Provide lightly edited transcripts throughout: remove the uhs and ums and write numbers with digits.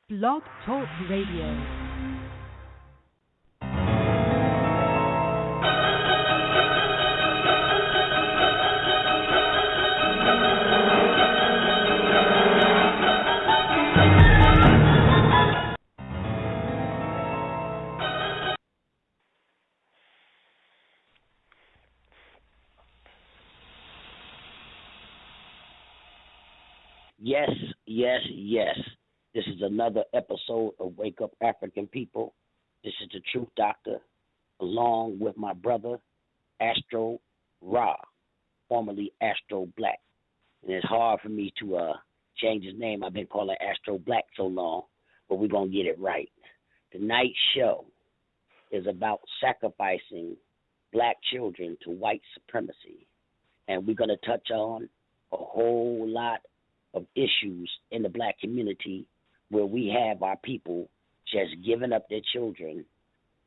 Blog Talk Radio. Yes, yes, yes. This is another episode of Wake Up African People. This is the Truth Doctor, along with my brother, Astro Ra, formerly Astro Black. And it's hard for me to change his name. I've been calling Astro Black so long, but we're going to get it right. Tonight's show is about sacrificing black children to white supremacy. And we're going to touch on a whole lot of issues in the black community where we have our people just giving up their children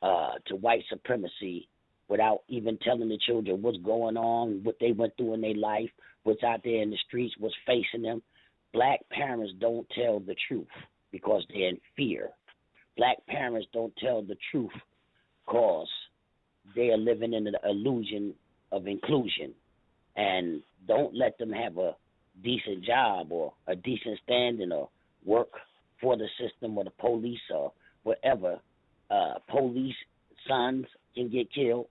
to white supremacy without even telling the children what's going on, what they went through in their life, what's out there in the streets, what's facing them. Black parents don't tell the truth because they're in fear. Black parents don't tell the truth because they are living in the illusion of inclusion. And don't let them have a decent job or a decent standing or work for the system or the police or whatever. Police sons can get killed.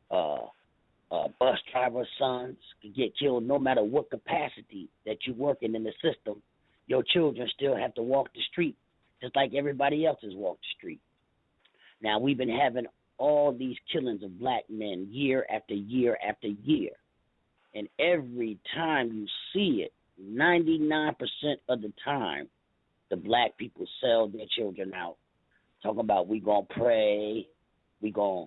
Bus driver sons can get killed. No matter what capacity that you're working in the system, your children still have to walk the street just like everybody else has walked the street. Now, we've been having all these killings of black men year after year after year. And every time you see it, 99% of the time, the black people sell their children out. Talking about we gonna pray, we gonna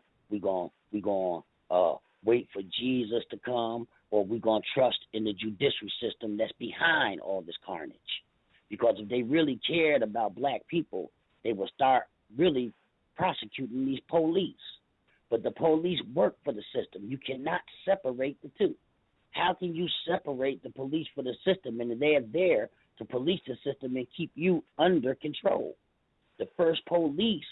wait for Jesus to come, or we gonna trust in the judicial system that's behind all this carnage. Because if they really cared about black people, they would start really prosecuting these police. But the police work for the system. You cannot separate the two. How can you separate the police for the system and they are there to police the system and keep you under control? The first police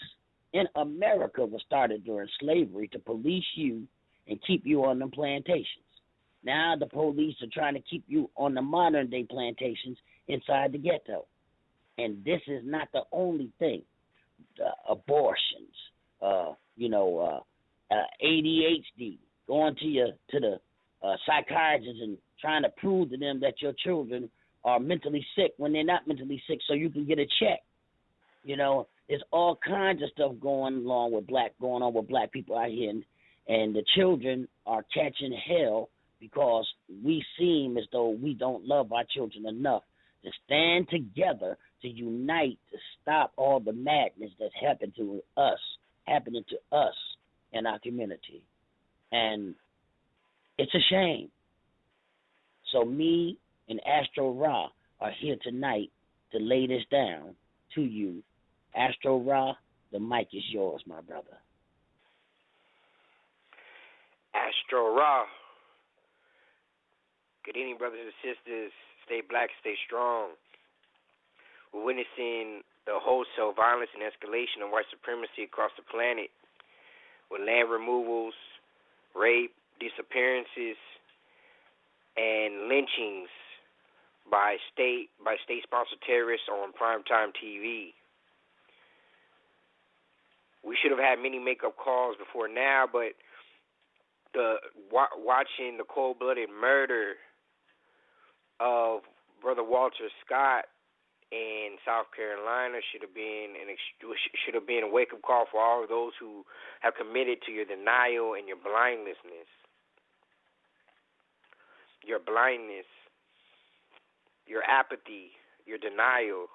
in America was started during slavery to police you and keep you on the plantations. Now the police are trying to keep you on the modern day plantations inside the ghetto. And this is not the only thing. Abortions, ADHD, going to the psychiatrists and trying to prove to them that your children are mentally sick when they're not mentally sick so you can get a check. You know, there's all kinds of stuff going on with black people out here, and the children are catching hell because we seem as though we don't love our children enough to stand together, to unite, to stop all the madness that's happening to us in our community. And it's a shame. So me and Astro Ra are here tonight to lay this down to you. Astro Ra, the mic is yours, my brother. Astro Ra. Good evening, brothers and sisters. Stay black, stay strong. We're witnessing the wholesale violence and escalation of white supremacy across the planet with land removals, rape, disappearances, and lynchings by state-sponsored terrorists on primetime TV. We should have had many make-up calls before now, but watching the cold-blooded murder of Brother Walter Scott in South Carolina should have been a wake-up call for all of those who have committed to your denial and your blindness. Your blindness, your apathy, your denial.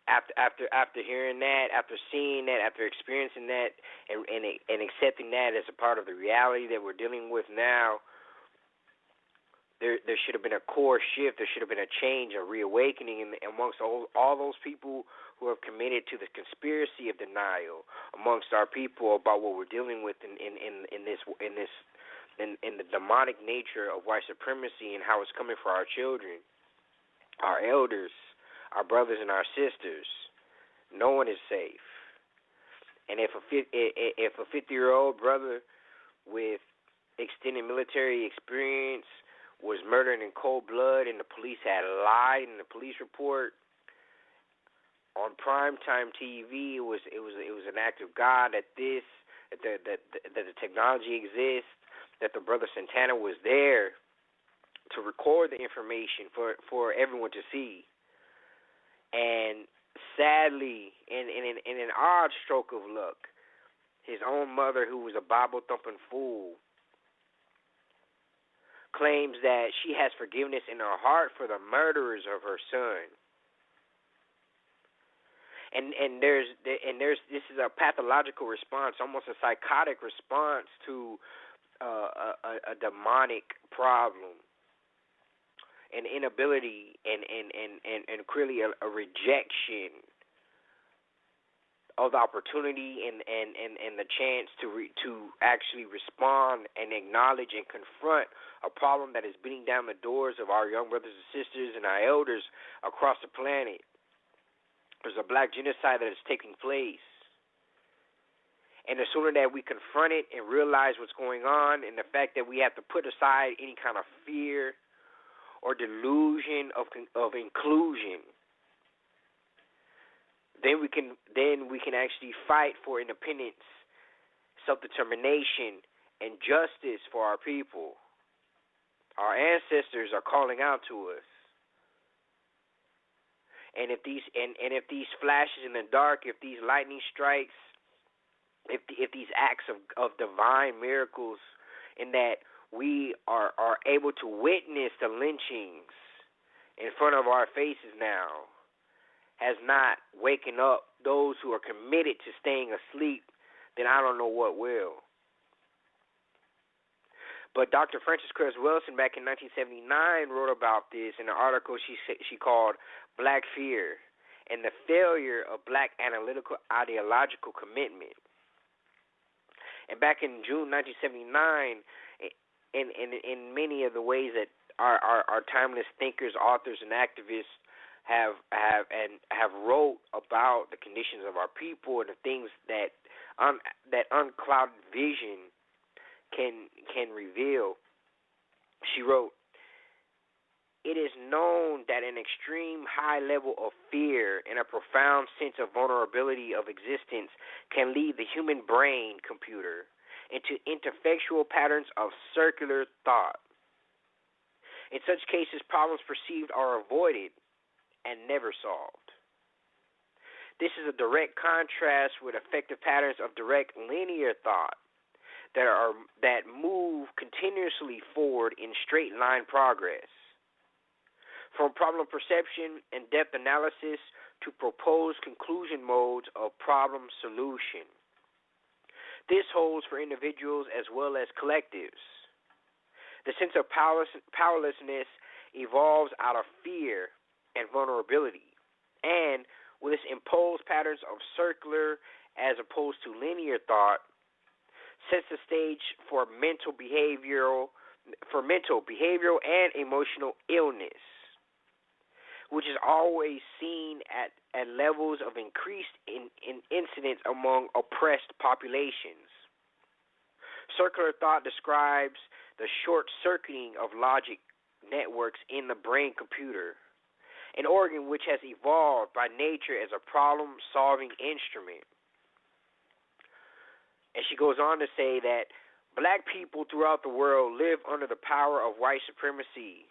After hearing that, after seeing that, after experiencing that, and accepting that as a part of the reality that we're dealing with now, there should have been a core shift. There should have been a change, a reawakening amongst all those people who have committed to the conspiracy of denial amongst our people about what we're dealing with in the demonic nature of white supremacy and how it's coming for our children, our elders, our brothers and our sisters. No one is safe. And if a 50-year-old brother with extended military experience was murdered in cold blood and the police had lied in the police report on primetime TV, it was an act of God that the technology exists, that the brother Santana was there to record the information for everyone to see. And sadly, in an odd stroke of luck, his own mother, who was a Bible-thumping fool, claims that she has forgiveness in her heart for the murderers of her son. And this is a pathological response, almost a psychotic response to a demonic problem, an inability, and clearly a rejection of the opportunity and the chance to actually respond and acknowledge and confront a problem that is beating down the doors of our young brothers and sisters and our elders across the planet. There's a black genocide that is taking place. And the sooner that we confront it and realize what's going on, and the fact that we have to put aside any kind of fear or delusion of inclusion, then we can actually fight for independence, self-determination, and justice for our people. Our ancestors are calling out to us. And if these flashes in the dark, if these lightning strikes, if these acts of divine miracles, in that we are able to witness the lynchings in front of our faces now, has not waken up those who are committed to staying asleep, then I don't know what will. But Dr. Frances Cress Welsing back in 1979 wrote about this in an article she called Black Fear and the Failure of Black Analytical Ideological Commitment. And back in June 1979, in many of the ways that our timeless thinkers, authors, and activists have wrote about the conditions of our people and the things that unclouded vision can reveal. She wrote, "It is known that an extreme high level of fear and a profound sense of vulnerability of existence can lead the human brain computer into interfactual patterns of circular thought. In such cases, problems perceived are avoided and never solved. This is a direct contrast with effective patterns of direct linear thought that move continuously forward in straight line progress. From problem perception and depth analysis to proposed conclusion modes of problem solution. This holds for individuals as well as collectives. The sense of powerlessness evolves out of fear and vulnerability, and with its imposed patterns of circular as opposed to linear thought, sets the stage for mental, behavioral, and emotional illness, which is always seen at levels of increased incidence among oppressed populations. Circular thought describes the short-circuiting of logic networks in the brain computer, an organ which has evolved by nature as a problem-solving instrument. And she goes on to say that black people throughout the world live under the power of white supremacy,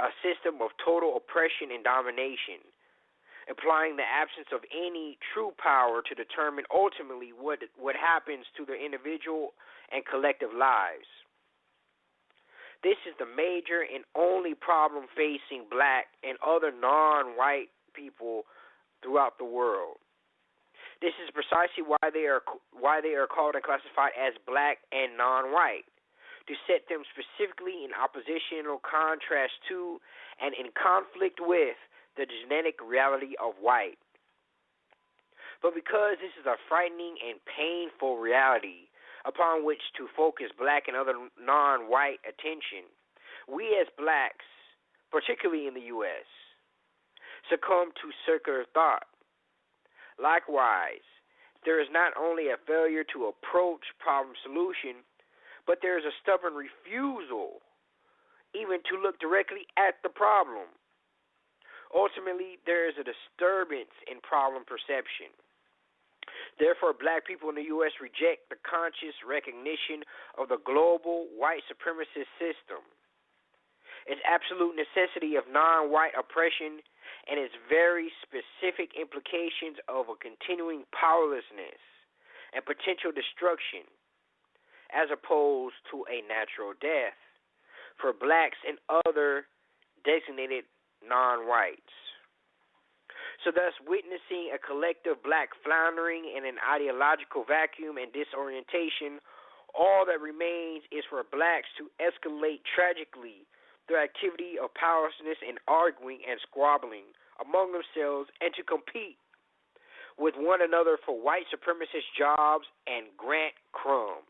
a system of total oppression and domination, implying the absence of any true power to determine ultimately what happens to their individual and collective lives. This is the major and only problem facing black and other non-white people throughout the world. This is precisely why they are called and classified as black and non-white, to set them specifically in oppositional contrast to and in conflict with the genetic reality of white. But because this is a frightening and painful reality upon which to focus black and other non-white attention, we as blacks, particularly in the U.S., succumb to circular thought. Likewise, there is not only a failure to approach problem solution, but there is a stubborn refusal even to look directly at the problem. Ultimately, there is a disturbance in problem perception. Therefore, black people in the U.S. reject the conscious recognition of the global white supremacist system, its absolute necessity of non-white oppression, and its very specific implications of a continuing powerlessness and potential destruction, as opposed to a natural death for blacks and other designated non-whites. So thus, witnessing a collective black floundering in an ideological vacuum and disorientation, all that remains is for blacks to escalate tragically their activity of powerlessness and arguing and squabbling among themselves and to compete with one another for white supremacist jobs and grant crumbs.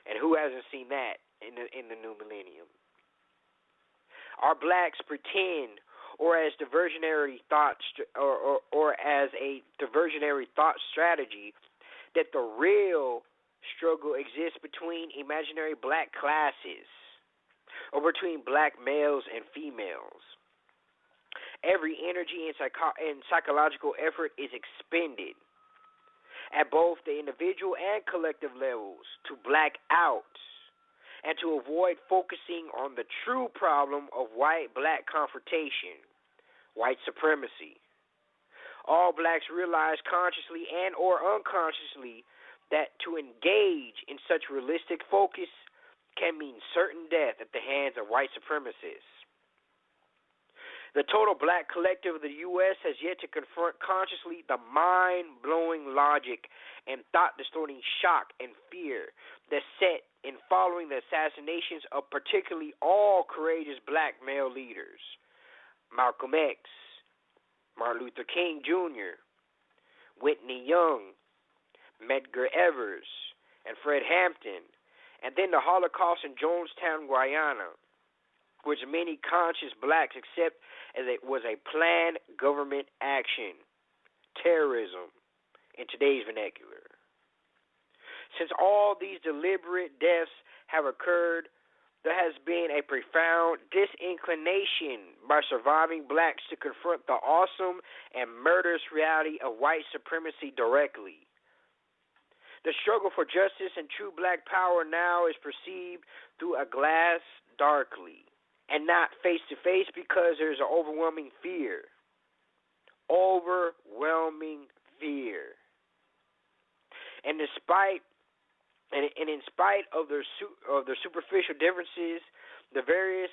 And who hasn't seen that in the new millennium? Our blacks pretend, or as diversionary thought, or as a diversionary thought strategy, that the real struggle exists between imaginary black classes, or between black males and females. Every energy and psychological effort is expended at both the individual and collective levels to black out and to avoid focusing on the true problem of white-black confrontation, white supremacy. All blacks realize consciously and or unconsciously that to engage in such realistic focus can mean certain death at the hands of white supremacists. The total black collective of the U.S. has yet to confront consciously the mind-blowing logic and thought-distorting shock and fear that set in following the assassinations of particularly all courageous black male leaders, Malcolm X, Martin Luther King Jr., Whitney Young, Medgar Evers, and Fred Hampton, and then the Holocaust in Jonestown, Guyana, which many conscious blacks accept as it was a planned government action, terrorism, in today's vernacular. Since all these deliberate deaths have occurred, there has been a profound disinclination by surviving blacks to confront the awesome and murderous reality of white supremacy directly. The struggle for justice and true black power now is perceived through a glass darkly and not face-to-face because there's an overwhelming fear. Overwhelming fear. And in spite of their superficial differences, the various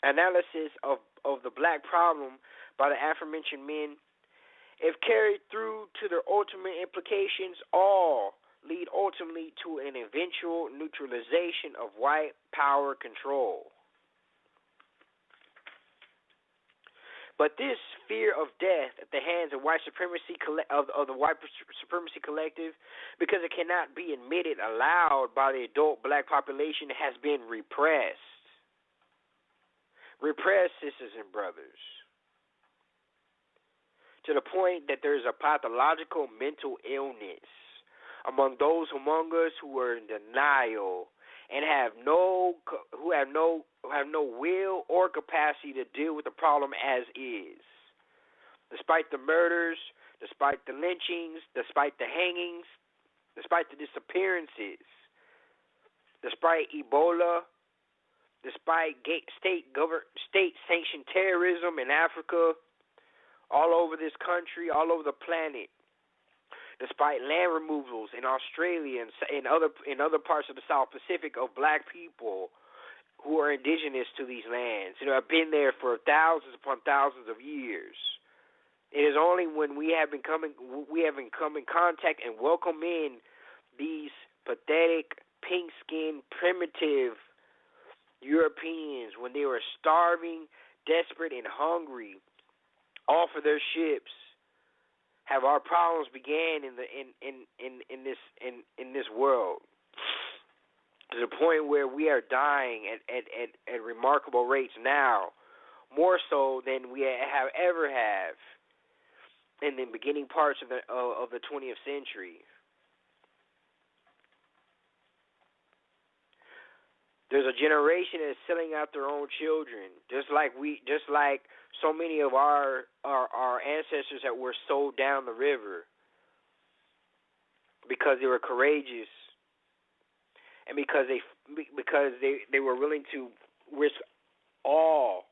analysis of the black problem by the aforementioned men, if carried through to their ultimate implications, all lead ultimately to an eventual neutralization of white power control. But this fear of death at the hands of white supremacy of the white supremacy collective, because it cannot be admitted aloud by the adult black population, has been repressed. Repressed, sisters and brothers, to the point that there is a pathological mental illness among those among us who are in denial and have no will or capacity to deal with the problem as is. Despite the murders, despite the lynchings, despite the hangings, despite the disappearances, despite Ebola, despite state-sanctioned terrorism in Africa, all over this country, all over the planet, despite land removals in Australia and in other parts of the South Pacific of black people who are indigenous to these lands, have been there for thousands upon thousands of years. It is only when we have come in contact and welcome in these pathetic, pink-skinned, primitive Europeans, when they were starving, desperate, and hungry off of their ships, have our problems began in this world. To the point where we are dying at remarkable rates now, more so than we have ever have in the beginning parts of the 20th century. There's a generation that's selling out their own children, just like so many of our ancestors that were sold down the river because they were courageous and because they were willing to risk all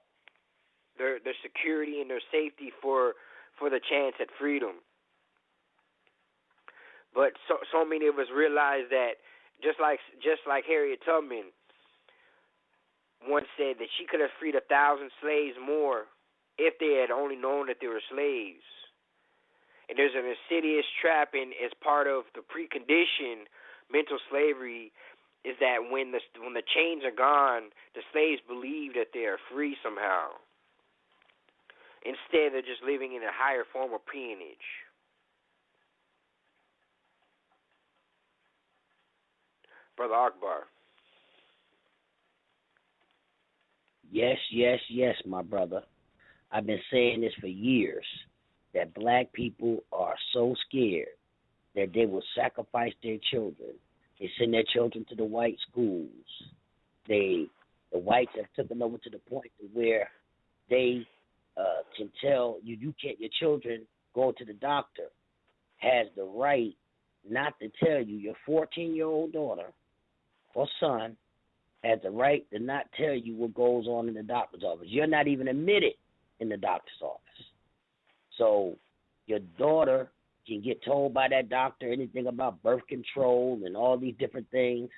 their security and their safety for the chance at freedom. But so many of us realize that just like Harriet Tubman once said, that she could have freed 1,000 slaves more if they had only known that they were slaves. And there's an insidious trap as part of the precondition mental slavery, is that when the chains are gone, the slaves believe that they are free somehow. Instead, they're just living in a higher form of peonage. Brother Akbar. Yes, my brother. I've been saying this for years, that black people are so scared that they will sacrifice their children. They send their children to the white schools. The whites have taken over to the point to where they can tell you can't, your children go to the doctor, has the right not to tell you, your 14-year-old daughter or son has the right to not tell you what goes on in the doctor's office. You're not even admitted in the doctor's office. So your daughter can get told by that doctor anything about birth control and all these different things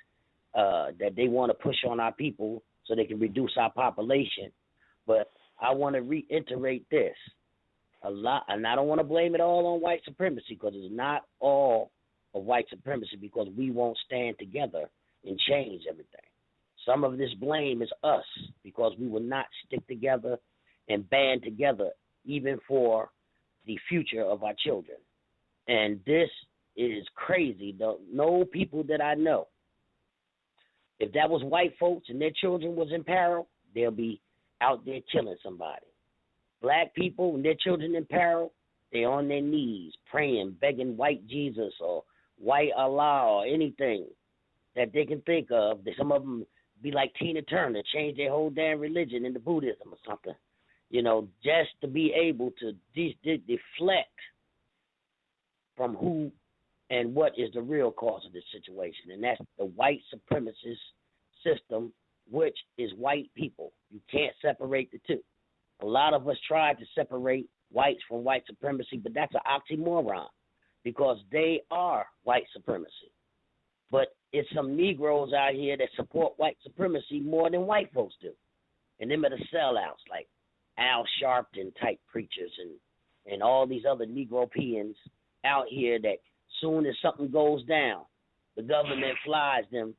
that they want to push on our people so they can reduce our population. But I want to reiterate this a lot, and I don't want to blame it all on white supremacy, because it's not all of white supremacy, because we won't stand together and change everything. Some of this blame is us, because we will not stick together and band together even for the future of our children. And this is crazy. No people that I know, if that was white folks and their children was in peril, they'll be out there killing somebody. Black people and their children in peril, they're on their knees praying, begging white Jesus or white Allah or anything that they can think of. Some of them be like Tina Turner, change their whole damn religion into Buddhism or something, just to be able to deflect from who and what is the real cause of this situation, and that's the white supremacist system, which is white people. You can't separate the two. A lot of us tried to separate whites from white supremacy, but that's an oxymoron, because they are white supremacy. But it's some Negroes out here that support white supremacy more than white folks do. And them are the sellouts, like Al Sharpton type preachers and all these other Negropeans out here that soon as something goes down, the government flies them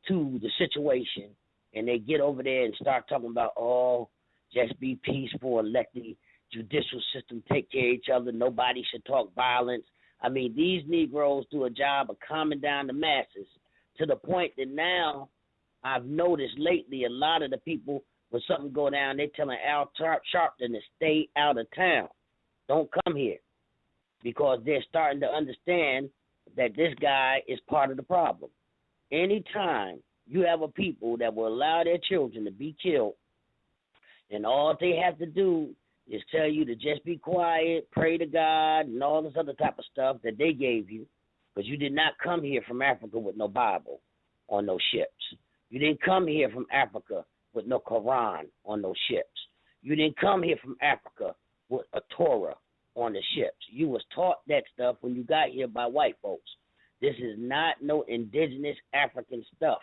to the situation, and they get over there and start talking about, just be peaceful and let the judicial system take care of each other. Nobody should talk violence. I mean, these Negroes do a job of calming down the masses to the point that now I've noticed lately a lot of the people, when something go down, they're telling Al Sharpton to stay out of town. Don't come here, because they're starting to understand that this guy is part of the problem. Anytime you have a people that will allow their children to be killed, and all they have to do is tell you to just be quiet, pray to God, and all this other type of stuff that they gave you, Because you did not come here from Africa with no Bible on no ships. You didn't come here from Africa with no Quran on those ships. You didn't come here from Africa with a Torah on the ships. You was taught that stuff when you got here by white folks. This is not no indigenous African stuff.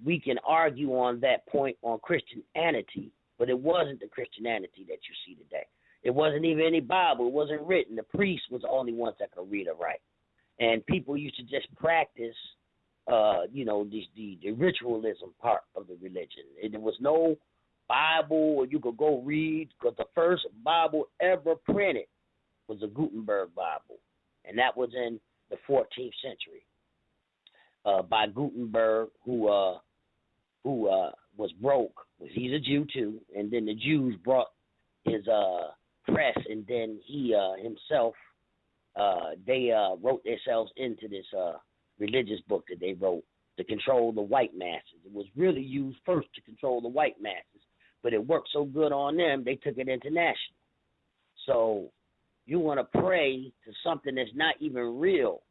We can argue on that point on Christianity, but it wasn't the Christianity that you see today. It wasn't even any Bible. It wasn't written. The priest was the only ones that could read or write. And people used to just practice, the ritualism part of the religion. And there was no Bible or you could go read, because the first Bible ever printed was the Gutenberg Bible, and that was in the 14th century by Gutenberg, who was broke. He's a Jew too, and then the Jews brought his press, and then he himself, they wrote themselves into this religious book that they wrote to control the white masses. It was really used first to control the white masses, but it worked so good on them, they took it international. So you want to pray to something that's not even real,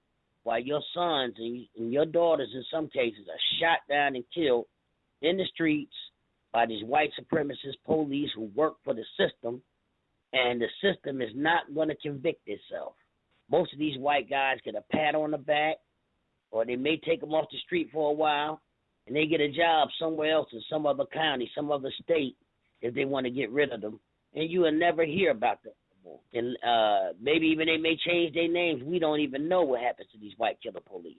while your sons and your daughters in some cases are shot down and killed in the streets by these white supremacist police who work for the system, and the system is not going to convict itself. Most of these white guys get a pat on the back, or they may take them off the street for a while, and they get a job somewhere else in some other county, some other state, if they want to get rid of them, and you will never hear about them. And maybe even they may change their names. We don't even know what happens to these white killer police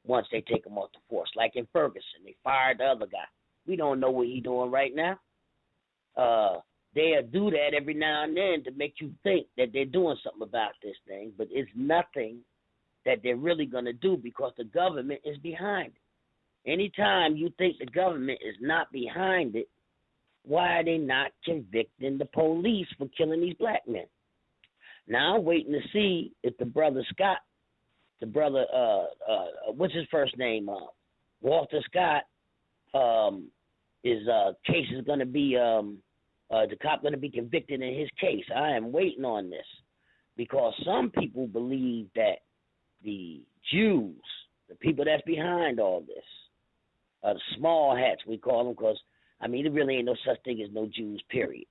once they take them off the force. Like in Ferguson, they fired the other guy. We don't know what he's doing right now. They'll do that every now and then to make you think that they're doing something about this thing, but it's nothing that they're really going to do because the government is behind it. Anytime you think the government is not behind it, why are they not convicting the police for killing these black men? Now I'm waiting to see if the brother Scott, what's his first name? Walter Scott, his case is going to be, the cop going to be convicted in his case. I am waiting on this because some people believe that the Jews, the people that's behind all this, the small hats we call them, because there really ain't no such thing as no Jews, period.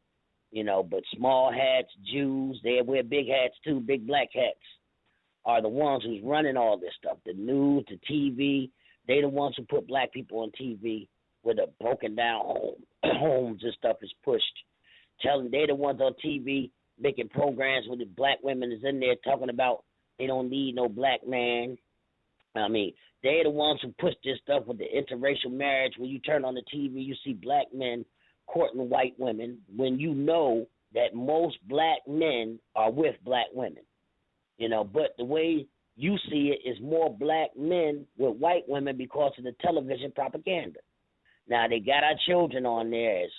But small hats, Jews, they wear big hats too, big black hats, are the ones who's running all this stuff. The news, the TV, they the ones who put black people on TV where the broken down homes and stuff is pushed. Telling they the ones on TV making programs where the black women is in there talking about they don't need no black man. They're the ones who push this stuff with the interracial marriage. When you turn on the TV, you see black men courting white women when you know that most black men are with black women. But the way you see it is more black men with white women because of the television propaganda. Now, they got our children on there as,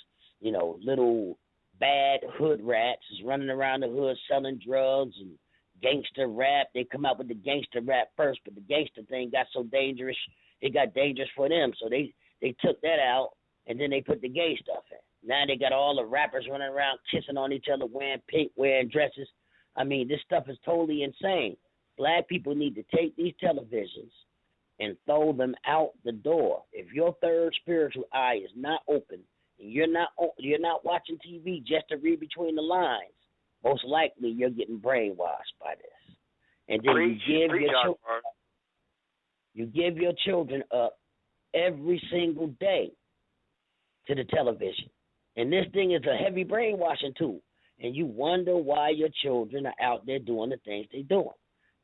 little bad hood rats is running around the hood selling drugs and gangster rap. They come out with the gangster rap first, but the gangster thing got so dangerous, it got dangerous for them. So they took that out, and then they put the gay stuff in. Now they got all the rappers running around kissing on each other, wearing pink, wearing dresses. This stuff is totally insane. Black people need to take these televisions and throw them out the door. If your third spiritual eye is not open, and you're not watching TV just to read between the lines, most likely you're getting brainwashed by this. And then you give your children up every single day to the television. And this thing is a heavy brainwashing tool. And you wonder why your children are out there doing the things they're doing.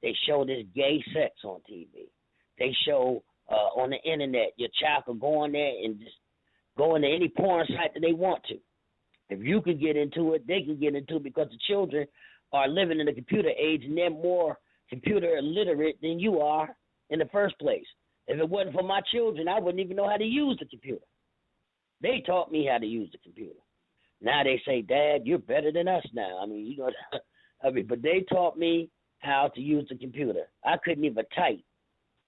They show this gay sex on TV. They show on the internet, your child can go on there and just go into any porn site that they want to. If you can get into it, they can get into it because the children are living in the computer age and they're more computer illiterate than you are in the first place. If it wasn't for my children, I wouldn't even know how to use the computer. They taught me how to use the computer. Now they say, Dad, you're better than us now. But they taught me how to use the computer. I couldn't even type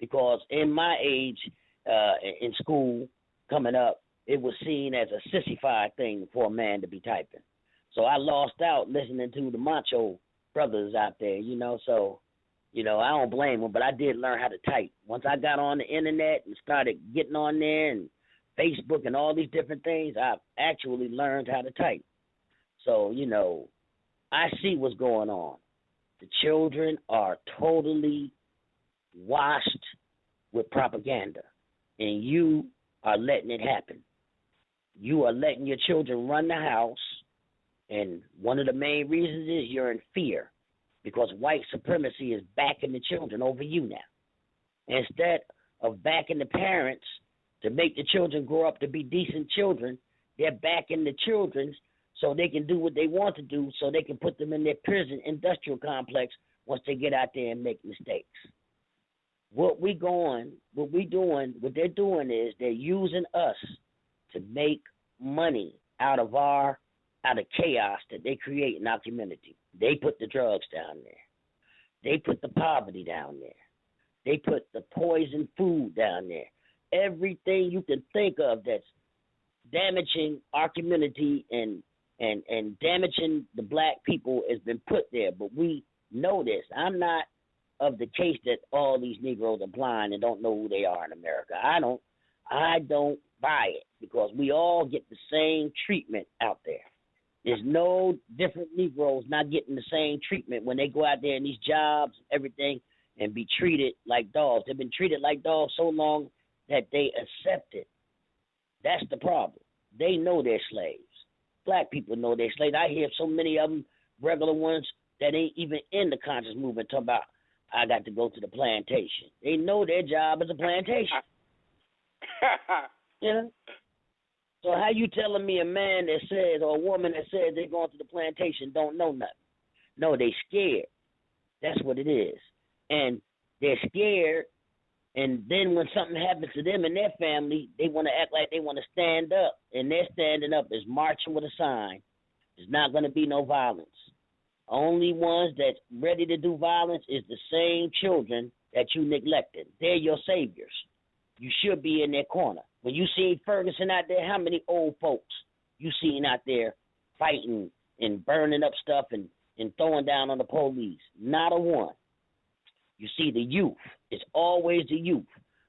because in my age, in school, coming up, it was seen as a sissified thing for a man to be typing. So I lost out listening to the macho brothers out there, So, I don't blame them, but I did learn how to type. Once I got on the internet and started getting on there and Facebook and all these different things, I actually learned how to type. So, I see what's going on. The children are totally washed with propaganda, and you are letting it happen. You are letting your children run the house, and one of the main reasons is you're in fear because white supremacy is backing the children over you now. Instead of backing the parents to make the children grow up to be decent children, they're backing the children so they can do what they want to do, so they can put them in their prison industrial complex once they get out there and make mistakes. What they're doing is they're using us to make money out of chaos that they create in our community. They put the drugs down there. They put the poverty down there. They put the poison food down there. Everything you can think of that's damaging our community and damaging the black people has been put there. But we know this. I'm not of the case that all these Negroes are blind and don't know who they are in America. I don't buy it because we all get the same treatment out there. There's no different Negroes not getting the same treatment when they go out there in these jobs, everything, and be treated like dogs. They've been treated like dogs so long that they accept it. That's the problem. They know they're slaves. Black people know they're slaves. I hear so many of them, regular ones, that ain't even in the conscious movement talking about, I got to go to the plantation. They know their job is a plantation. So how you telling me a man that says, or a woman that says they're going to the plantation don't know nothing? No, they scared. That's what it is. And they're scared, and then when something happens to them and their family, they want to act like they want to stand up, and their standing up is marching with a sign. There's not going to be no violence. Only ones that's ready to do violence is the same children that you neglected. They're your saviors. You should be in their corner. When you see Ferguson out there, how many old folks you seen out there fighting and burning up stuff and throwing down on the police? Not a one. You see the youth. It's always the youth.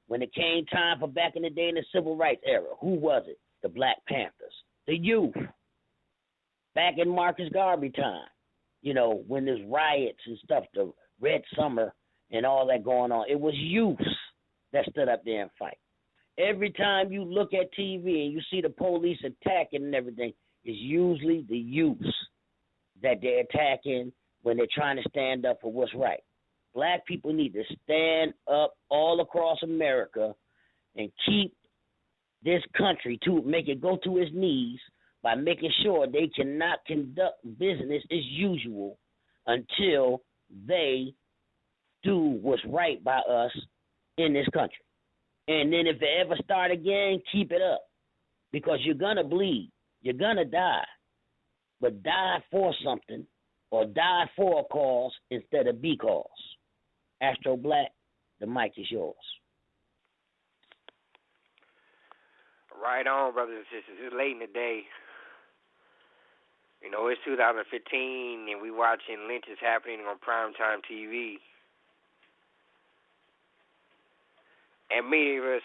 When it came time for back in the day in the Civil Rights era, who was it? The Black Panthers. The youth. Back in Marcus Garvey time, when there's riots and stuff, the Red Summer and all that going on, it was youths that stood up there and fight. Every time you look at TV and you see the police attacking and everything, it's usually the youths that they're attacking when they're trying to stand up for what's right. Black people need to stand up all across America and keep this country to make it go to its knees by making sure they cannot conduct business as usual until they do what's right by us in this country. And then if they ever start again, keep it up. Because you're going to bleed. You're going to die. But die for something or die for a cause instead of because. Astro Black, the mic is yours. Right on, brothers and sisters. It's late in the day. It's 2015, and we watching lynches happening on primetime TV. And many of us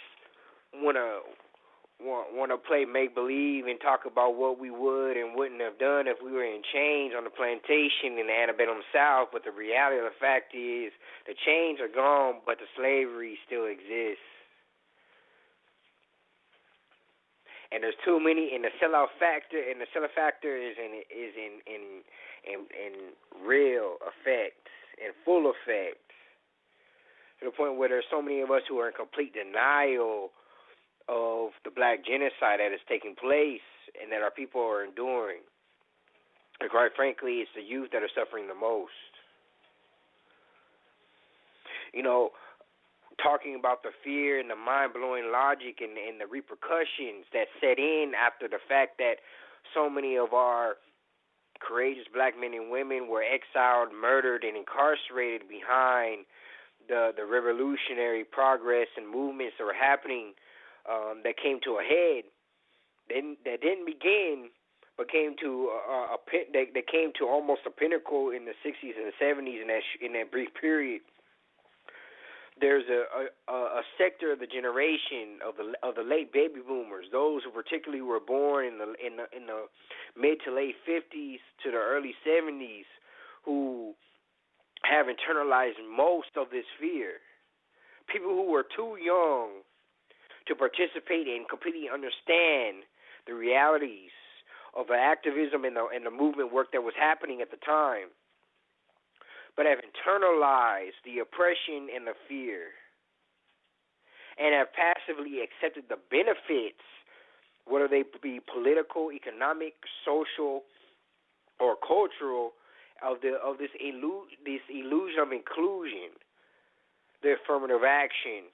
want to play make believe and talk about what we would and wouldn't have done if we were in chains on the plantation in the antebellum South. But the reality of the fact is, the chains are gone, but the slavery still exists. And there's too many, and the sellout factor, is in real effect, in full effect, to the point where there's so many of us who are in complete denial of the black genocide that is taking place and that our people are enduring. And quite frankly, it's the youth that are suffering the most. Talking about the fear and the mind-blowing logic and the repercussions that set in after the fact that so many of our courageous black men and women were exiled, murdered, and incarcerated behind the revolutionary progress and movements that were happening that came to a head, that didn't begin, but came to that came to almost a pinnacle in the 60s and the 70s in that brief period. there's a sector of the generation of the late baby boomers, those who particularly were born in the mid to late 50s to the early 70s, who have internalized most of this fear. People who were too young to participate and completely understand the realities of the activism and the movement work that was happening at the time, but have internalized the oppression and the fear, and have passively accepted the benefits, whether they be political, economic, social, or cultural, of this illusion of inclusion, the affirmative action,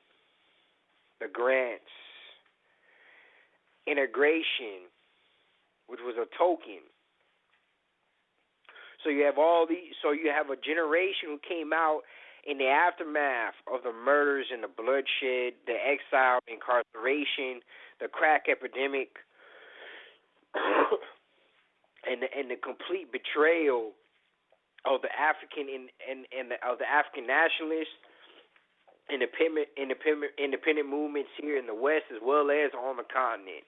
the grants, integration, which was a token. So you have a generation who came out in the aftermath of the murders and the bloodshed, the exile, incarceration, the crack epidemic, and the complete betrayal of the African of the African nationalists, independent movements here in the West as well as on the continent.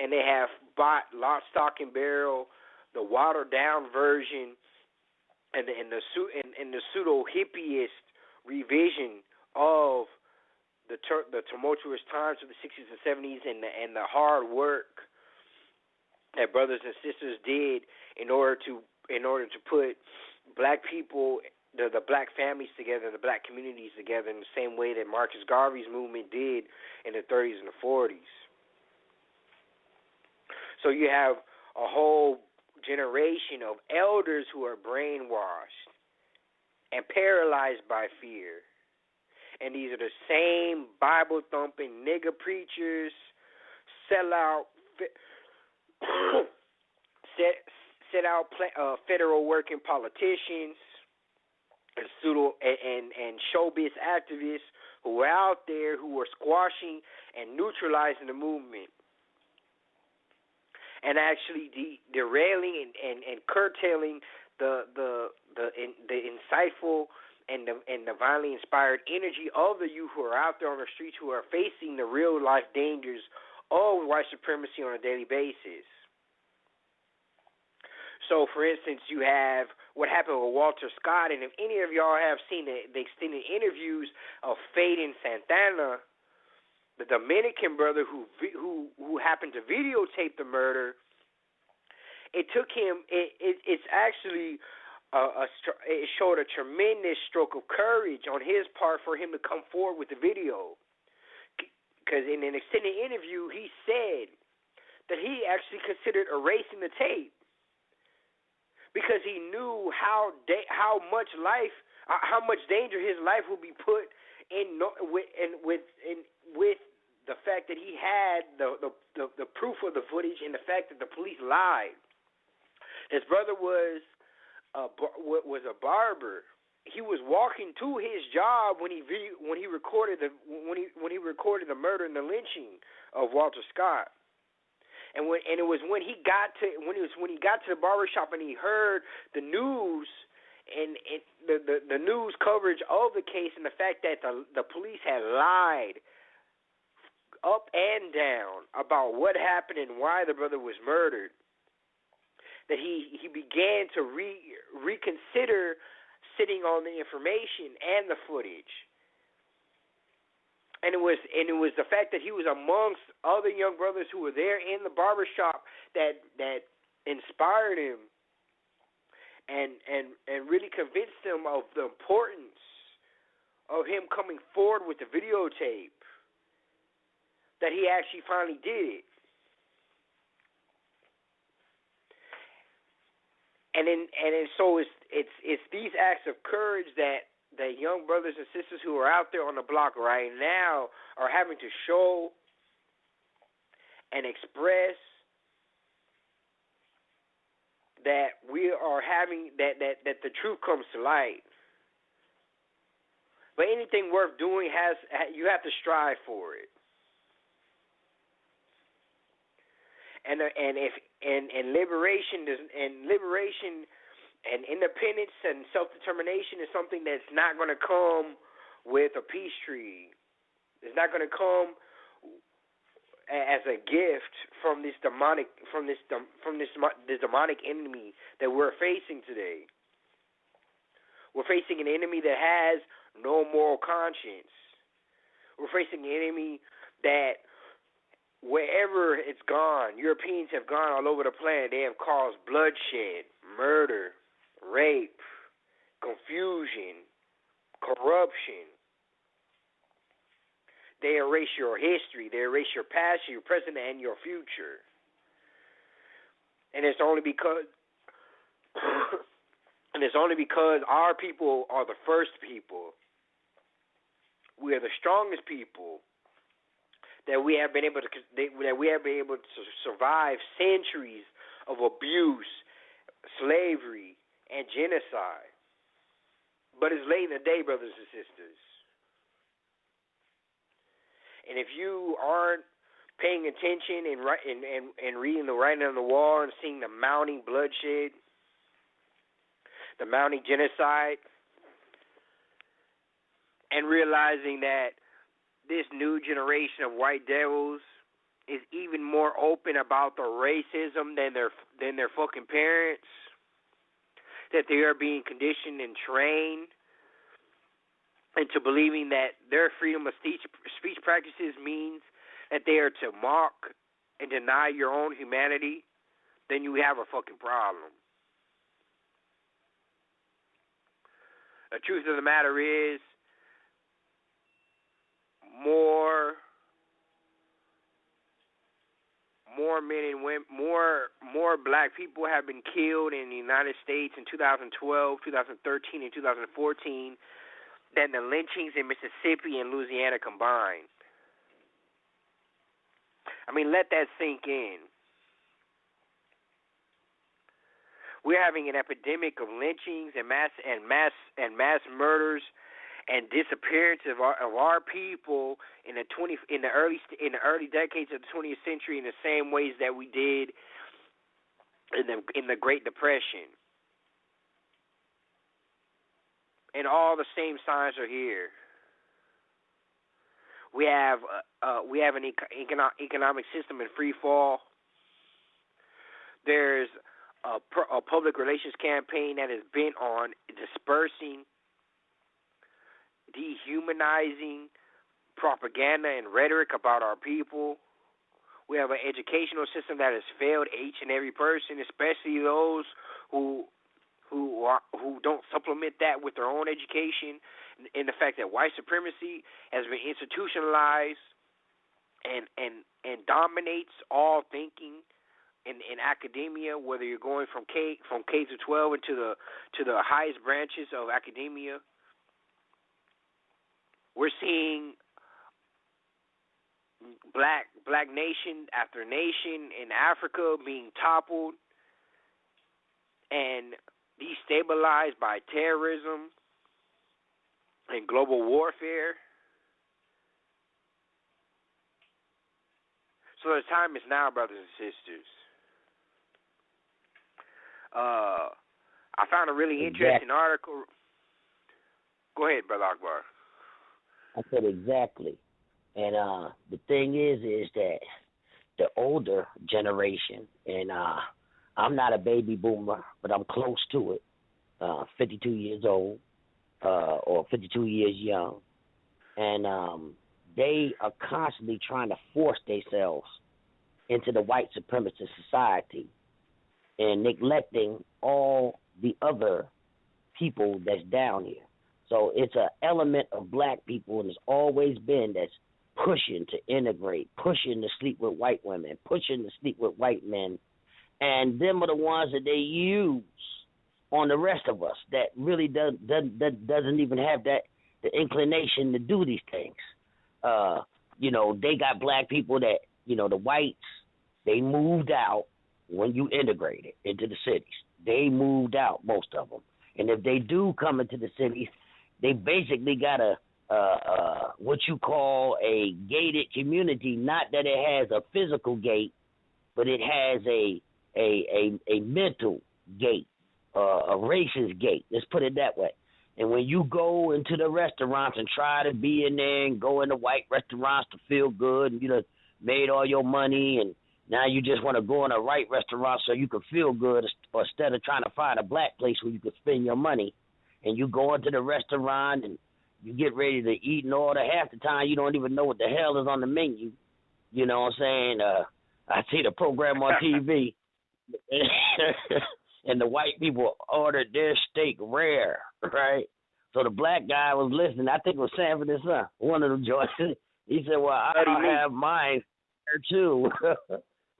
And they have bought lock, stock, and barrel the watered down version and the pseudo hippiest revision of the tumultuous times of the 60s and 70s and the hard work that brothers and sisters did in order to put black people, the black families together, the black communities together in the same way that Marcus Garvey's movement did in the 30s and the 40s. So you have a whole generation of elders who are brainwashed and paralyzed by fear. And these are the same Bible-thumping nigger preachers, sellout, federal working politicians, and pseudo and showbiz activists who are out there who are squashing and neutralizing the movement, and actually derailing and curtailing the insightful and the violently inspired energy of the youth who are out there on the streets, who are facing the real life dangers of white supremacy on a daily basis. So, for instance, you have what happened with Walter Scott, and if any of y'all have seen the extended interviews of Faden Santana, the Dominican brother who happened to videotape the murder, it took him. It's actually it showed a tremendous stroke of courage on his part for him to come forward with the video, because in an extended interview he said that he actually considered erasing the tape because he knew how much danger his life would be put in with the fact that he had the proof of the footage and the fact that the police lied. His brother was a barber. He was walking to his job when he recorded the murder and the lynching of Walter Scott. And it was when he got to the barbershop and he heard the news and the news coverage of the case and the fact that the police had lied up and down about what happened and why the brother was murdered, that he began to reconsider sitting on the information and the footage. And it was the fact that he was amongst other young brothers who were there in the barbershop that inspired him and really convinced him of the importance of him coming forward with the videotape, that he actually finally did it. And so it's these acts of courage that young brothers and sisters who are out there on the block right now are having to show and express that we are having that the truth comes to light. But anything worth doing you have to strive for it. And liberation and independence and self-determination is something that's not going to come with a peace treaty. It's not going to come as a gift from this demonic enemy that we're facing today. We're facing an enemy that has no moral conscience. We're facing an enemy that wherever it's gone, Europeans have gone all over the planet. They have caused bloodshed, murder, rape, confusion, corruption. They erase your history. They erase your past, your present, and your future. And it's only because our people are the first people. We are the strongest people that we have been able to survive centuries of abuse, slavery, and genocide. But it's late in the day, brothers and sisters. And if you aren't paying attention and reading the writing on the wall and seeing the mounting bloodshed, the mounting genocide, and realizing that this new generation of white devils is even more open about the racism than their fucking parents, that they are being conditioned and trained into believing that their freedom of speech practices means that they are to mock and deny your own humanity, then you have a fucking problem. The truth of the matter is, more men and women, more black people have been killed in the United States in 2012, 2013, and 2014 than the lynchings in Mississippi and Louisiana combined. I mean, let that sink in. We're having an epidemic of lynchings and mass murders and disappearance of our people in the early decades of the 20th century in the same ways that we did in the Great Depression. And all the same signs are here. We have an economic system in free fall. There's a public relations campaign that is bent on dispersing, dehumanizing propaganda and rhetoric about our people. We have an educational system that has failed each and every person, especially those who don't supplement that with their own education, in the fact that white supremacy has been institutionalized and dominates all thinking in academia, whether you're going from K to 12 into the highest branches of academia. We're seeing black nation after nation in Africa being toppled and destabilized by terrorism and global warfare. So the time is now, brothers and sisters. I found a really interesting article. Go ahead, Brother Akbar. I said exactly. And the thing is that the older generation, and I'm not a baby boomer, but I'm close to it, 52 years old, or 52 years young, and they are constantly trying to force themselves into the white supremacist society and neglecting all the other people that's down here. So it's an element of black people, and it's always been, that's pushing to integrate, pushing to sleep with white women, pushing to sleep with white men, and them are the ones that they use on the rest of us that really doesn't even have the inclination to do these things. They got black people that, the whites, they moved out when you integrated into the cities. They moved out, most of them. And if they do come into the cities, they basically got what you call a gated community. Not that it has a physical gate, but it has a mental gate, a racist gate. Let's put it that way. And when you go into the restaurants and try to be in there and go into white restaurants to feel good, and you done made all your money, and now you just want to go in a white restaurant so you can feel good instead of trying to find a black place where you can spend your money, and you go into the restaurant and you get ready to eat and order. Half the time you don't even know what the hell is on the menu. You know what I'm saying? I see the program on TV, and the white people ordered their steak rare, right? So the black guy was listening. I think it was Sanford and Son, one of them joints. He said, well, I'll have mine rare too.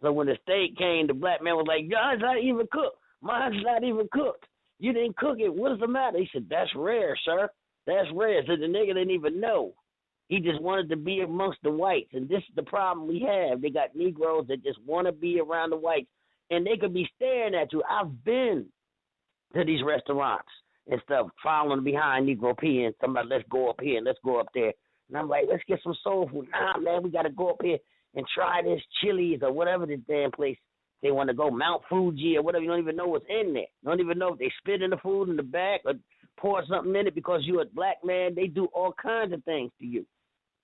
So when the steak came, the black man was like, "Mine's not even cooked. Mine's not even cooked. You didn't cook it. What is the matter?" He said, "That's rare, sir. That's rare." So the nigga didn't even know. He just wanted to be amongst the whites. And this is the problem we have. They got Negroes that just want to be around the whites. And they could be staring at you. I've been to these restaurants and stuff, following behind Negro P and somebody, let's go up here and let's go up there. And I'm like, let's get some soul food. Nah, man, we got to go up here and try this Chili's or whatever this damn place they want to go, Mount Fuji or whatever. You don't even know what's in there. You don't even know if they spit in the food in the back or pour something in it because you're a black man. They do all kinds of things to you,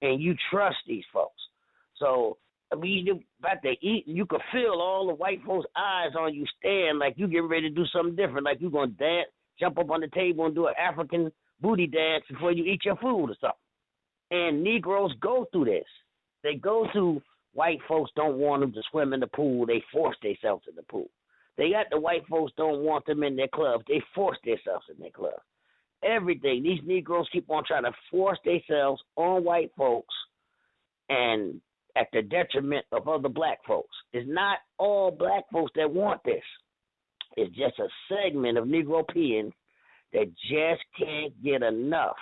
and you trust these folks. So, I mean, you're about to eat, and you can feel all the white folks' eyes on you staring like you getting ready to do something different, like you're going to dance, jump up on the table and do an African booty dance before you eat your food or something. And Negroes go through this. They go through white folks don't want them to swim in the pool. They force themselves in the pool. They got the white folks don't want them in their clubs. They force themselves in their clubs. Everything. These Negroes keep on trying to force themselves on white folks and at the detriment of other black folks. It's not all black folks that want this. It's just a segment of Negropeans that just can't get enough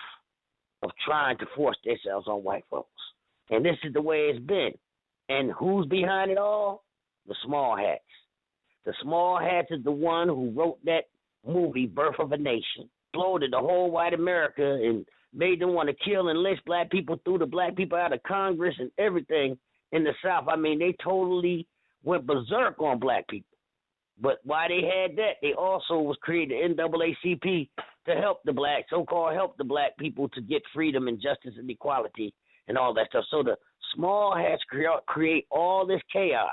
of trying to force themselves on white folks. And this is the way it's been. And who's behind it all? The small hats. The small hats is the one who wrote that movie, Birth of a Nation, bloated the whole white America and made them want to kill and lynch black people, threw the black people out of Congress and everything in the South. I mean, they totally went berserk on black people. But while they had that, they also was created the NAACP to help the black, so-called help the black people to get freedom and justice and equality and all that stuff. So the small hats create all this chaos.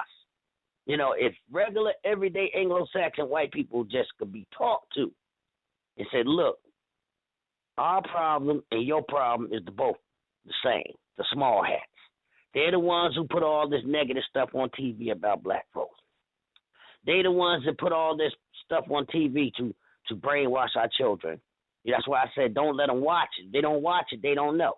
You know, if regular, everyday Anglo-Saxon white people just could be talked to and said, look, our problem and your problem is both the same, the small hats. They're the ones who put all this negative stuff on TV about black folks. They're the ones that put all this stuff on TV to brainwash our children. That's why I said don't let them watch it. They don't watch it, they don't know.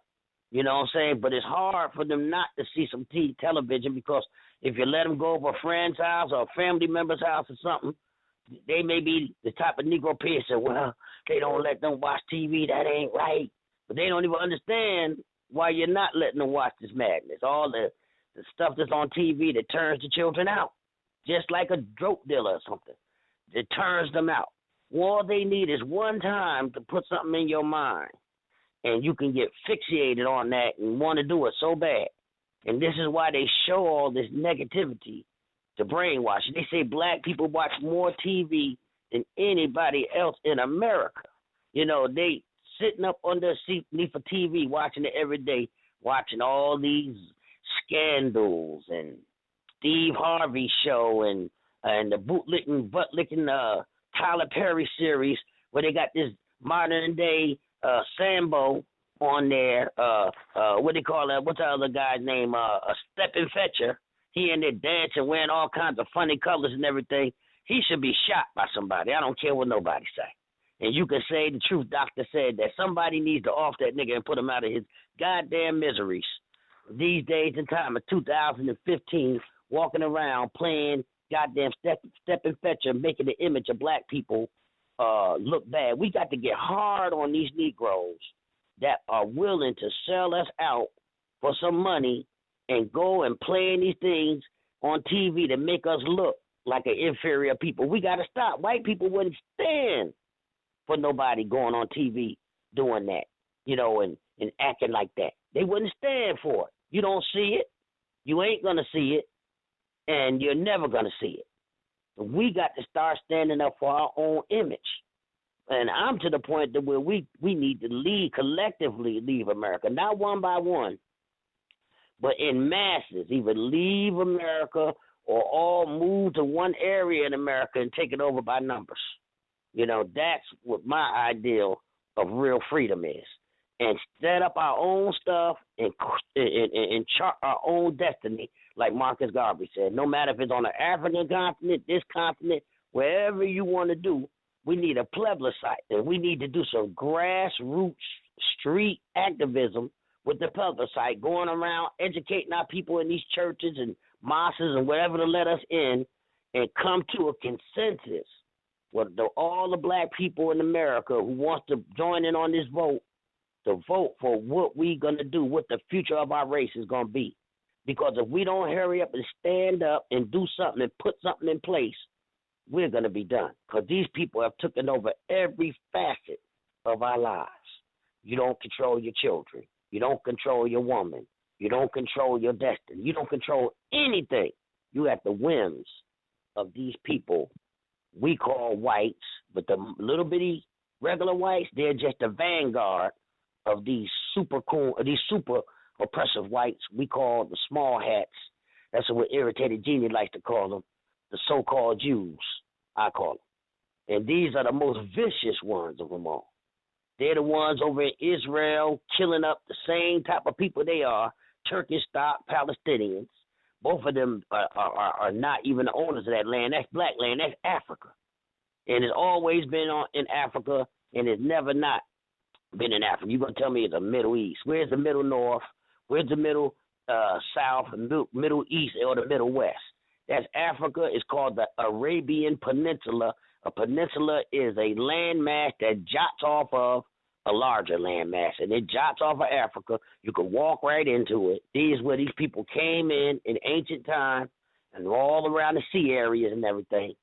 You know what I'm saying? But it's hard for them not to see some television because if you let them go over a friend's house or a family member's house or something, they may be the type of Negro person, well, they don't let them watch TV, that ain't right. But they don't even understand why you're not letting them watch this madness. All the stuff that's on TV that turns the children out, just like a dope dealer or something. It turns them out. All they need is one time to put something in your mind, and you can get fixated on that and want to do it so bad. And this is why they show all this negativity to brainwash. They say black people watch more TV than anybody else in America. You know, they sitting up under a seat for TV, watching it every day, watching all these scandals and Steve Harvey show and the butt-licking Tyler Perry series where they got this modern-day Sambo on there. What do you call that? What's the other guy's name? Stepin Fetcher. He in there dancing, wearing all kinds of funny colors and everything. He should be shot by somebody. I don't care what nobody say. And you can say the truth doctor said that somebody needs to off that nigga and put him out of his goddamn miseries. These days in time of 2015, walking around playing goddamn Stepin Fetcher, making the image of black people look bad. We got to get hard on these Negroes that are willing to sell us out for some money and go and play in these things on TV to make us look like an inferior people. We got to stop. White people wouldn't stand for nobody going on TV doing that, you know, and acting like that. They wouldn't stand for it. You don't see it. You ain't going to see it. And you're never going to see it. We got to start standing up for our own image. And I'm to the point that where we need to collectively leave America, not one by one, but in masses, either leave America or all move to one area in America and take it over by numbers. That's what my ideal of real freedom is. And set up our own stuff and chart our own destiny, like Marcus Garvey said. No matter if it's on the African continent, this continent, wherever you want to do, we need a plebiscite. And we need to do some grassroots street activism with the plebiscite, going around educating our people in these churches and mosques and whatever to let us in, and come to a consensus with all the black people in America who wants to join in on this vote, to vote for what we're going to do, what the future of our race is going to be. Because if we don't hurry up and stand up and do something and put something in place, we're going to be done. Because these people have taken over every facet of our lives. You don't control your children. You don't control your woman. You don't control your destiny. You don't control anything. You at the whims of these people we call whites, but the little bitty regular whites, they're just the vanguard of these super oppressive whites we call the small hats. That's what Irritated Genie likes to call them, the so-called Jews, I call them. And these are the most vicious ones of them all. They're the ones over in Israel killing up the same type of people they are, Turkish stock Palestinians. Both of them are not even the owners of that land. That's black land. That's Africa. And it's always been in Africa, and it's never not been in Africa. You're going to tell me it's the Middle East. Where's the Middle North? Where's the Middle South, Middle East, or the Middle West? That's Africa. It's called the Arabian Peninsula. A peninsula is a landmass that jots off of a larger landmass, and it jots off of Africa. You can walk right into it. These where these people came in ancient times and all around the sea areas and everything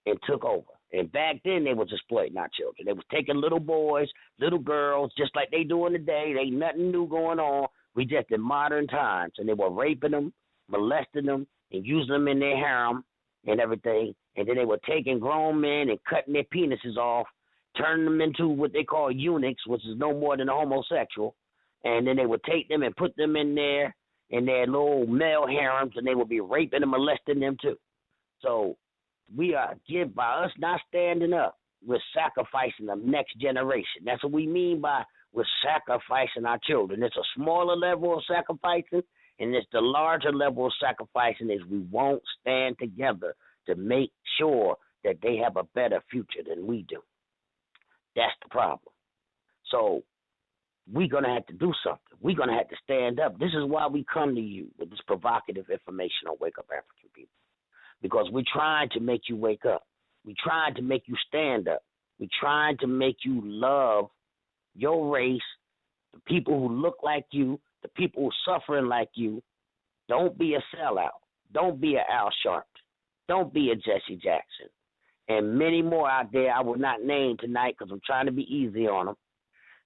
and took over. And back then they was exploiting our children. They was taking little boys, little girls, just like they doing today. They ain't nothing new going on. We just in modern times, and they were raping them, molesting them, and using them in their harem and everything. And then they were taking grown men and cutting their penises off, turning them into what they call eunuchs, which is no more than a homosexual. And then they would take them and put them in their little male harems, and they would be raping and molesting them too. So we are, by us not standing up, we're sacrificing the next generation. That's what we mean by we're sacrificing our children. It's a smaller level of sacrificing, and it's the larger level of sacrificing is we won't stand together to make sure that they have a better future than we do. That's the problem. So we're going to have to do something. We're going to have to stand up. This is why we come to you with this provocative information on Wake Up African People, because we're trying to make you wake up. We're trying to make you stand up. We're trying to make you love your race, the people who look like you, the people who are suffering like you. Don't be a sellout. Don't be an Al Sharpton. Don't be a Jesse Jackson. And many more out there I will not name tonight because I'm trying to be easy on them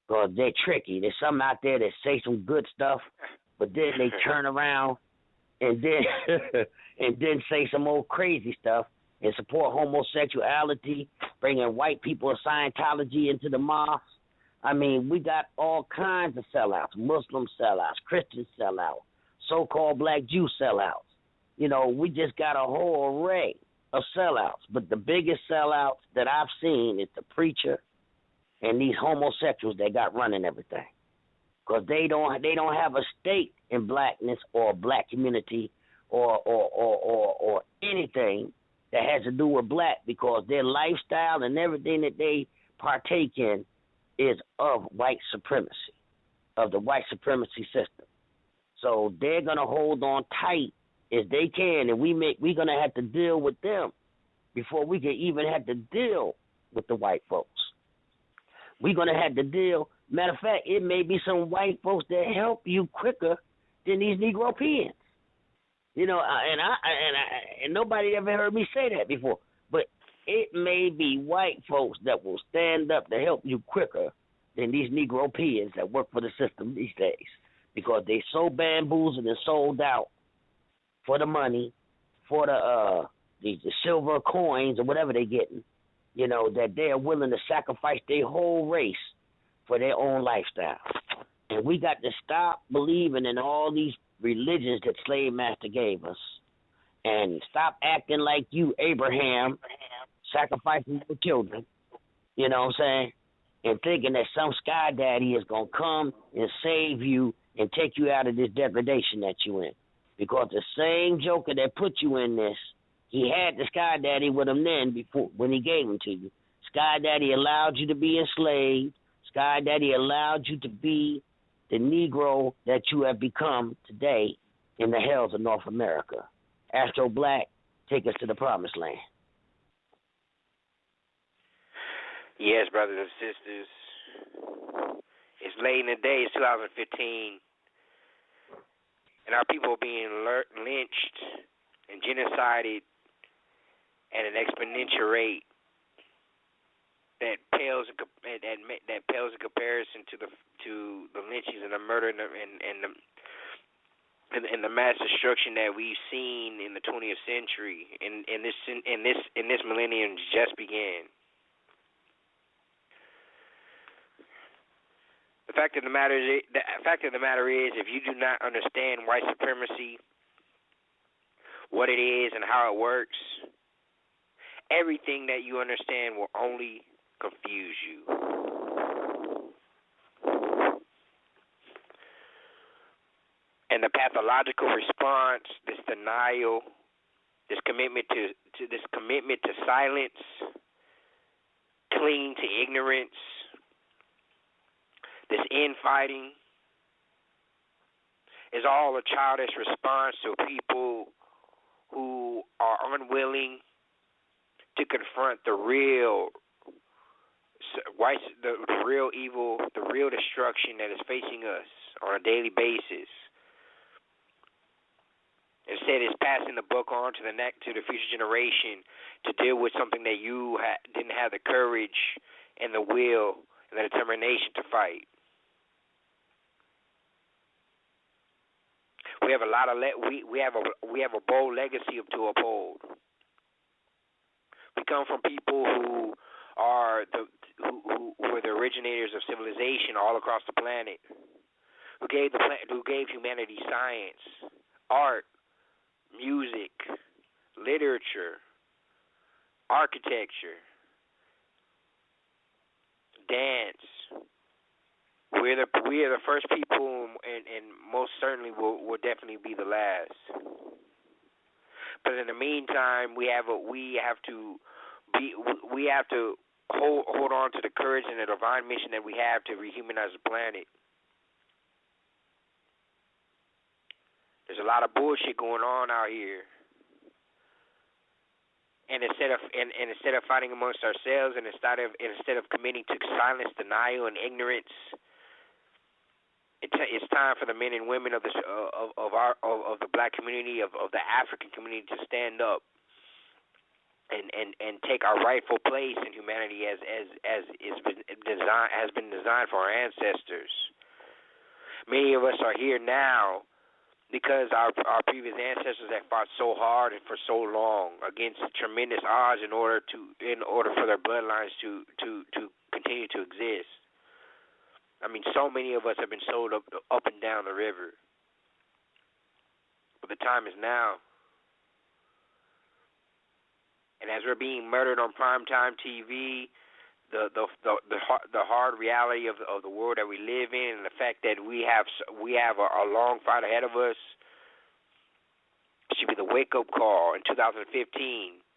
because they're tricky. There's some out there that say some good stuff, but then they turn around and then say some old crazy stuff and support homosexuality, bringing white people of Scientology into the mosque. I mean, we got all kinds of sellouts, Muslim sellouts, Christian sellouts, so-called black Jew sellouts. You know, we just got a whole array of sellouts. But the biggest sellouts that I've seen is the preacher and these homosexuals that got running everything. Because they don't have a stake in blackness or black community or anything that has to do with black, because their lifestyle and everything that they partake in is of white supremacy, of the white supremacy system. So they're going to hold on tight as they can, and we're going to have to deal with them before we can even have to deal with the white folks. We're going to have to deal. Matter of fact, it may be some white folks that help you quicker than these Negropeans. You know, and nobody ever heard me say that before. But it may be white folks that will stand up to help you quicker than these Negropeans that work for the system these days, because they so bamboozled and sold out for the money, for the silver coins or whatever they're getting, that they are willing to sacrifice their whole race for their own lifestyle. And we got to stop believing in all these religions that slave master gave us, and stop acting like you, Abraham, sacrificing your children, you know what I'm saying, and thinking that some sky daddy is going to come and save you and take you out of this degradation that you in. Because the same joker that put you in this, he had the sky daddy with him then before when he gave him to you. Sky daddy allowed you to be enslaved. Sky daddy allowed you to be the Negro that you have become today in the hells of North America. Astro Black, take us to the promised land. Yes, brothers and sisters. It's late in the day. It's 2015. And our people are being lynched and genocided at an exponential rate that pales in comparison to the lynchings and the murder and the mass destruction that we've seen in the 20th century. In this millennium just began. The fact of the matter is, if you do not understand white supremacy, what it is and how it works, everything that you understand will only confuse you. And the pathological response, this denial, this commitment to silence, clinging to ignorance, this infighting, is all a childish response to people who are unwilling to confront the real evil, the real destruction that is facing us on a daily basis. Instead, it's passing the book on to the future generation to deal with something that you didn't have the courage and the will and the determination to fight. We have a lot of we have a bold legacy to uphold. We come from people who were the originators of civilization all across the planet, who gave humanity science, art, music, literature, architecture, dance. We are the first people, and most certainly will definitely be the last. But in the meantime, we have to hold on to the courage and the divine mission that we have to rehumanize the planet. There's a lot of bullshit going on out here. And instead of fighting amongst ourselves, and instead of committing to silence, denial, and ignorance, it's time for the men and women of the black community, of the African community, to stand up and take our rightful place in humanity as has been designed for our ancestors. Many of us are here now because our previous ancestors have fought so hard and for so long against tremendous odds in order for their bloodlines to continue to exist. I mean, so many of us have been sold up and down the river. But the time is now. And as we're being murdered on primetime TV, the hard reality of the world that we live in, and the fact that we have a long fight ahead of us, should be the wake-up call in 2015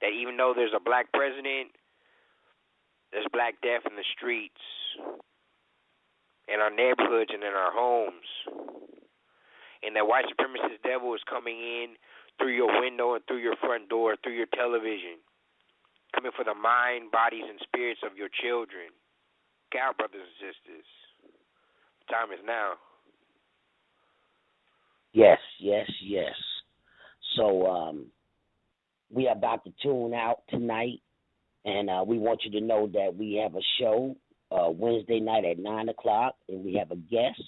that even though there's a black president, there's black death in the streets, in our neighborhoods and in our homes, and that white supremacist devil is coming in through your window and through your front door, through your television, coming for the mind, bodies, and spirits of your children. Look out, brothers and sisters. The time is now. Yes. So we are about to tune out tonight, and we want you to know that we have a show Wednesday night at 9 o'clock, and we have a guest.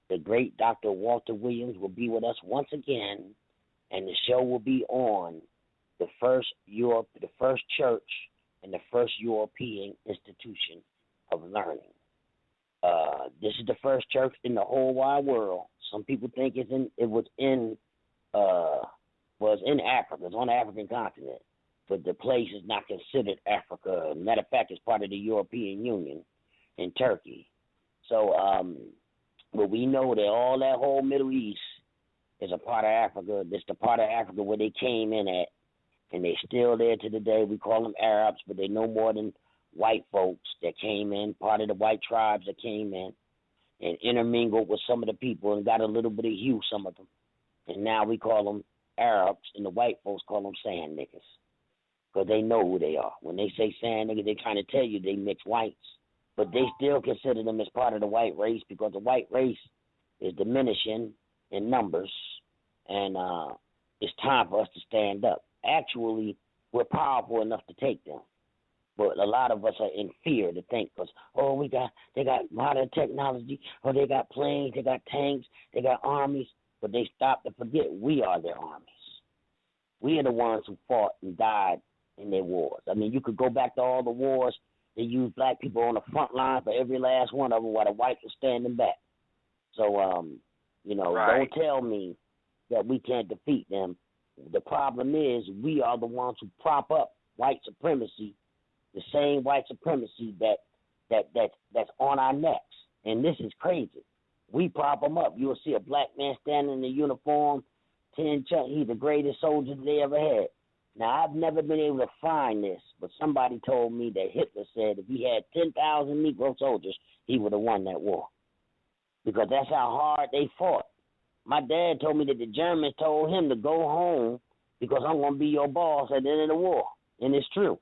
The great Dr. Walter Williams will be with us once again, and the show will be on the first church and the first European institution of learning. This is the first church in the whole wide world. Some people think it was in Africa. It's on the African continent, but the place is not considered Africa. Matter of fact, it's part of the European Union in Turkey. So, but we know that all that whole Middle East is a part of Africa. It's the part of Africa where they came in at, and they're still there to the day. We call them Arabs, but they no more than white folks that came in, part of the white tribes that came in and intermingled with some of the people and got a little bit of hue, some of them. And now we call them Arabs, and the white folks call them sand niggas because they know who they are. When they say sand niggas, they're trying to tell you they mix whites, but they still consider them as part of the white race because the white race is diminishing in numbers, and it's time for us to stand up. Actually, we're powerful enough to take them. But a lot of us are in fear to think because, they got modern technology, they got planes, they got tanks, they got armies, but they stop to forget we are their armies. We are the ones who fought and died in their wars. I mean, you could go back to all the wars. They used black people on the front line for every last one of them while the whites were standing back. So, right. Don't tell me that we can't defeat them. The problem is we are the ones who prop up white supremacy, the same white supremacy that's on our necks. And this is crazy. We prop them up. You'll see a black man standing in a uniform, 10 Chuck, he's the greatest soldier they ever had. Now, I've never been able to find this, but somebody told me that Hitler said if he had 10,000 Negro soldiers, he would have won that war because that's how hard they fought. My dad told me that the Germans told him to go home because I'm going to be your boss at the end of the war, and it's true.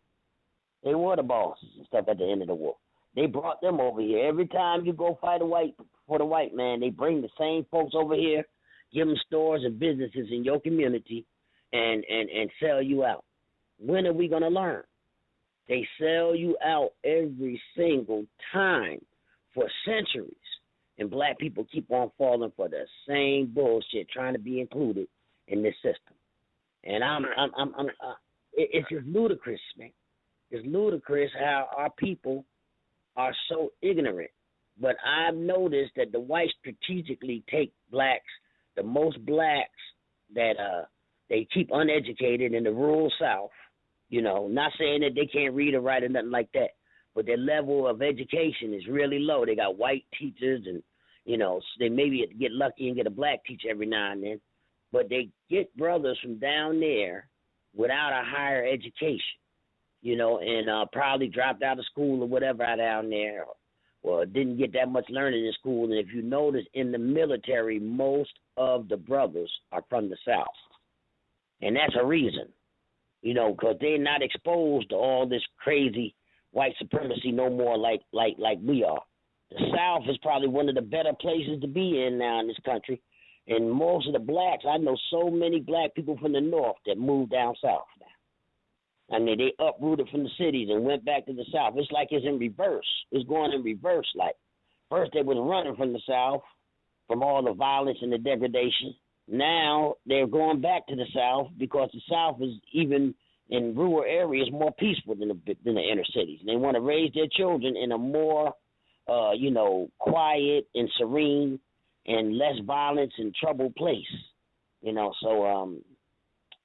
They were the bosses and stuff at the end of the war. They brought them over here. Every time you go fight for the white man, they bring the same folks over here, give them stores and businesses in your community, and sell you out. When are we going to learn? They sell you out every single time for centuries, and black people keep on falling for the same bullshit, trying to be included in this system. And it's just ludicrous, man. It's ludicrous how our people are so ignorant. But I've noticed that the whites strategically take blacks, the most blacks that they keep uneducated in the rural South, not saying that they can't read or write or nothing like that, but their level of education is really low. They got white teachers and, they maybe get lucky and get a black teacher every now and then, but they get brothers from down there without a higher education. And probably dropped out of school or whatever out down there, or didn't get that much learning in school. And if you notice, in the military, most of the brothers are from the South. And that's a reason, because they're not exposed to all this crazy white supremacy no more like we are. The South is probably one of the better places to be in now in this country. And most of the blacks, I know so many black people from the North that moved down South now. I mean, they uprooted from the cities and went back to the South. It's like it's in reverse. It's going in reverse. Like, first they was running from the South, from all the violence and the degradation. Now they're going back to the South because the South is, even in rural areas, more peaceful than the inner cities. And they want to raise their children in a more, quiet and serene and less violence and troubled place. So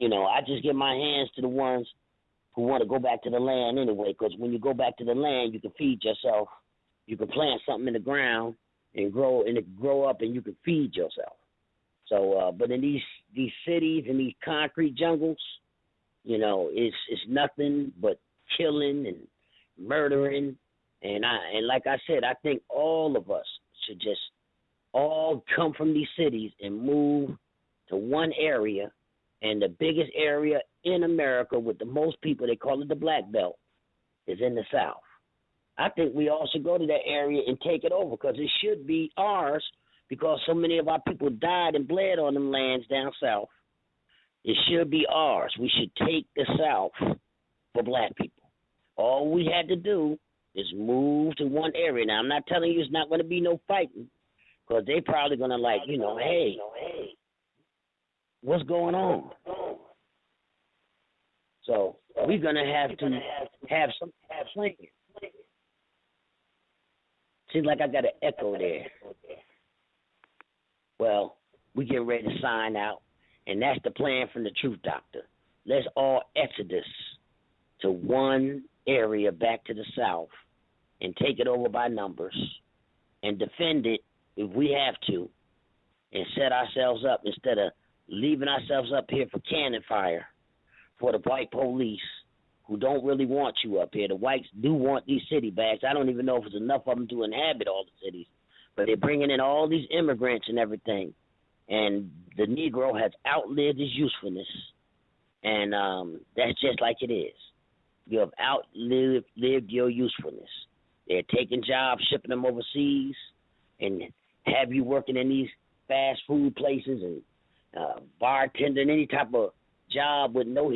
I just give my hands to the ones who want to go back to the land anyway, because when you go back to the land, you can feed yourself. You can plant something in the ground and grow up, and you can feed yourself. So, but in these cities and these concrete jungles, it's nothing but killing and murdering. And like I said, I think all of us should just all come from these cities and move to one area. And the biggest area in America with the most people, they call it the Black Belt, is in the South. I think we all should go to that area and take it over because it should be ours because so many of our people died and bled on them lands down South. It should be ours. We should take the South for black people. All we had to do is move to one area. Now, I'm not telling you it's not going to be no fighting because they probably going to hey, what's going on? So we're gonna have to have some plan. Seems like I got an echo there. Well, we get ready to sign out, and that's the plan from the Truth Doctor. Let's all exodus to one area back to the south and take it over by numbers and defend it if we have to, and set ourselves up instead of leaving ourselves up here for cannon fire for the white police who don't really want you up here. The whites do want these city bags. I don't even know if there's enough of them to inhabit all the cities, but they're bringing in all these immigrants and everything, and the Negro has outlived his usefulness, and that's just like it is. You have outlived your usefulness. They're taking jobs, shipping them overseas, and have you working in these fast food places and bartending, any type of job with no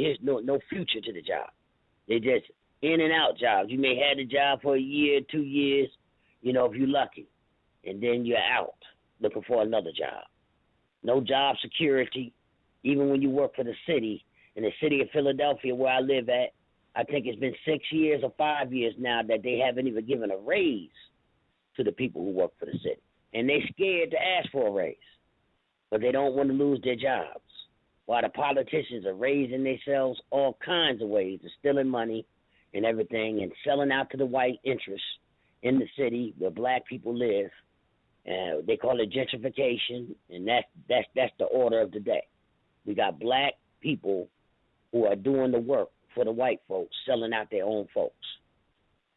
future to the job. They just in and out jobs. You may have the job for a year, 2 years, if you're lucky, and then you're out looking for another job. No job security, even when you work for the city. In the city of Philadelphia, where I live at, I think it's been 6 years or 5 years now that they haven't even given a raise to the people who work for the city. And they're scared to ask for a raise, but they don't want to lose their jobs. While the politicians are raising themselves all kinds of ways, of stealing money and everything and selling out to the white interests in the city where black people live. They call it gentrification, and that's the order of the day. We got black people who are doing the work for the white folks, selling out their own folks.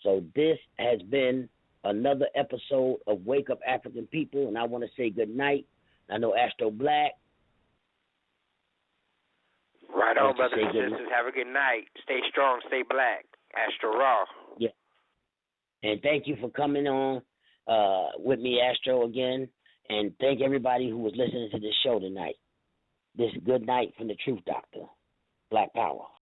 So this has been another episode of Wake Up African People, and I want to say good night. I know Astro Black. Right on, brothers and sisters. Have a good night. Stay strong, stay black. Astro Raw. Yeah. And thank you for coming on with me, Astro, again. And thank everybody who was listening to this show tonight. This good night from the Truth Doctor. Black Power.